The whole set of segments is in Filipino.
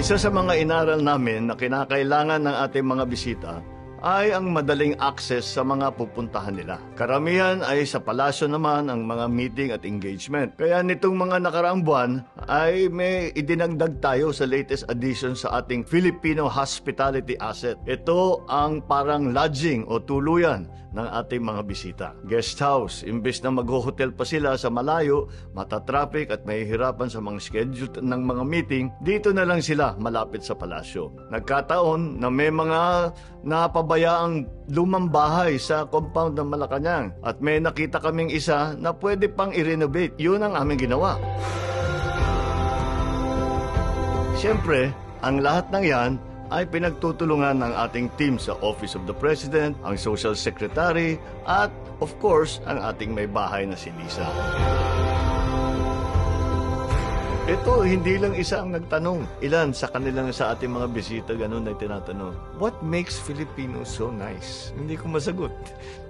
Isa sa mga inaral namin na kinakailangan ng ating mga bisita ay ang madaling access sa mga pupuntahan nila. Karamihan ay sa palasyo naman ang mga meeting at engagement. Kaya nitong mga nakaraang buwan ay may idinagdag tayo sa latest addition sa ating Filipino Hospitality Asset. Ito ang parang lodging o tuluyan ng ating mga bisita. Guest house, imbes na mag-hotel pa sila sa malayo, matatraffic at mahihirapan sa mga schedule ng mga meeting, dito na lang sila malapit sa palasyo. Nagkataon na may mga napabayaang lumang bahay sa compound ng Malacanang at may nakita kaming isa na pwede pang i-renovate. Yun ang aming ginawa. Siyempre, ang lahat ng yan ay pinagtutulungan ng ating team sa Office of the President, ang Social Secretary, at of course, ang ating may bahay na si Lisa. Ito, hindi lang isa ang nagtanong. Ilan sa kanilang sa ating mga bisita, ganun ay tinatanong, what makes Filipinos so nice? Hindi ko masagot.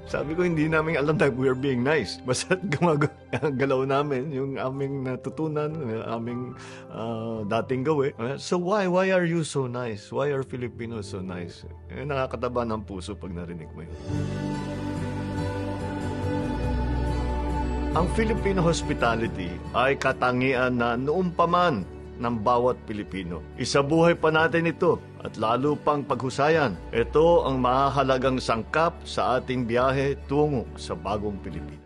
Sabi ko, hindi namin alam na we're being nice. Basta galaw namin yung aming natutunan, aming dating gawi. So why are you so nice? Why are Filipinos so nice? Nakakataba ng puso pag narinig mo yun. Ang Filipino hospitality ay katangian na noon pa man ng bawat Pilipino. Isabuhay pa natin ito at lalo pang paghusayan. Ito ang mahalagang sangkap sa ating biyahe tungo sa bagong Pilipinas.